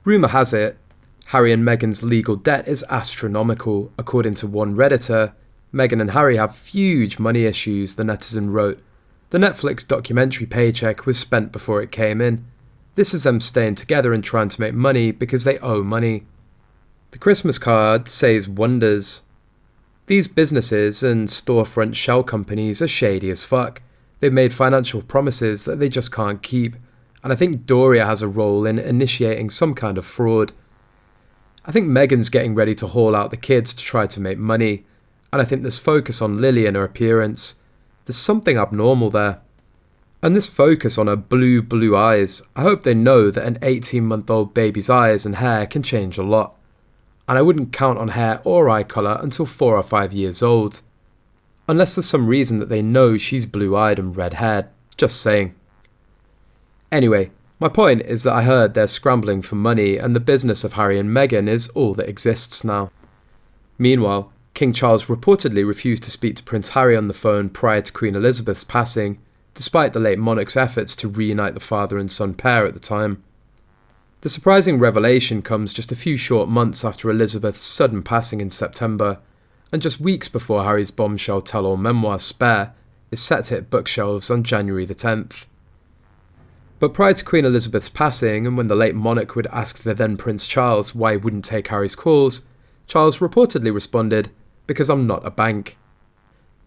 Rumour has it, Harry and Meghan's legal debt is astronomical. According to one Redditor, Meghan and Harry have huge money issues, the netizen wrote. The Netflix documentary paycheck was spent before it came in. This is them staying together and trying to make money because they owe money. The Christmas card says wonders. These businesses and storefront shell companies are shady as fuck. They've made financial promises that they just can't keep, and I think Doria has a role in initiating some kind of fraud. I think Meghan's getting ready to haul out the kids to try to make money, and I think this focus on Lily and her appearance, there's something abnormal there. And this focus on her blue eyes, I hope they know that an 18-month-old baby's eyes and hair can change a lot. And I wouldn't count on hair or eye colour until 4 or 5 years old. Unless there's some reason that they know she's blue-eyed and red-haired, just saying. Anyway, my point is that I heard they're scrambling for money and the business of Harry and Meghan is all that exists now. Meanwhile, King Charles reportedly refused to speak to Prince Harry on the phone prior to Queen Elizabeth's passing, despite the late monarch's efforts to reunite the father and son pair at the time. The surprising revelation comes just a few short months after Elizabeth's sudden passing in September, and just weeks before Harry's bombshell tell-all memoir Spare is set to hit bookshelves on January the 10th. But prior to Queen Elizabeth's passing, and when the late monarch would ask the then Prince Charles why he wouldn't take Harry's calls, Charles reportedly responded, "Because I'm not a bank."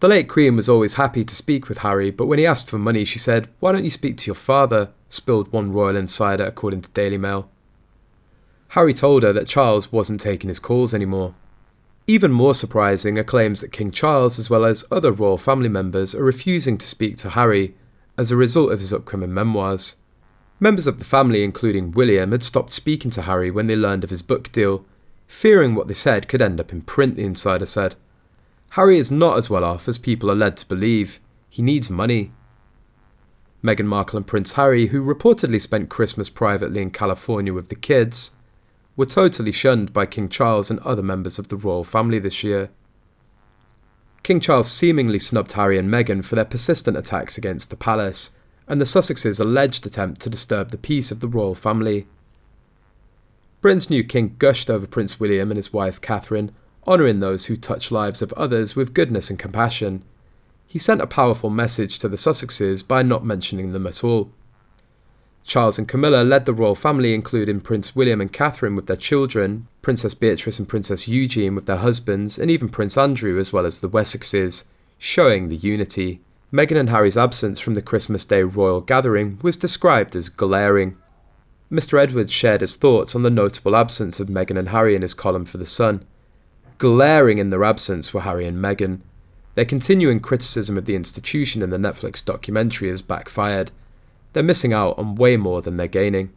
The late Queen was always happy to speak with Harry, but when he asked for money she said, "Why don't you speak to your father?" spilled one royal insider according to Daily Mail. Harry told her that Charles wasn't taking his calls anymore. Even more surprising are claims that King Charles, as well as other royal family members, are refusing to speak to Harry as a result of his upcoming memoirs. Members of the family, including William, had stopped speaking to Harry when they learned of his book deal, fearing what they said could end up in print, the insider said. Harry is not as well off as people are led to believe. He needs money. Meghan Markle and Prince Harry, who reportedly spent Christmas privately in California with the kids, were totally shunned by King Charles and other members of the royal family this year. King Charles seemingly snubbed Harry and Meghan for their persistent attacks against the palace, and the Sussexes' alleged attempt to disturb the peace of the royal family. Britain's new king gushed over Prince William and his wife Catherine, honouring those who touch lives of others with goodness and compassion. He sent a powerful message to the Sussexes by not mentioning them at all. Charles and Camilla led the royal family, including Prince William and Catherine with their children, Princess Beatrice and Princess Eugenie with their husbands, and even Prince Andrew as well as the Wessexes, showing the unity. Meghan and Harry's absence from the Christmas Day royal gathering was described as glaring. Mr. Edwards shared his thoughts on the notable absence of Meghan and Harry in his column for The Sun. Glaring in their absence were Harry and Meghan. Their continuing criticism of the institution in the Netflix documentary has backfired. They're missing out on way more than they're gaining.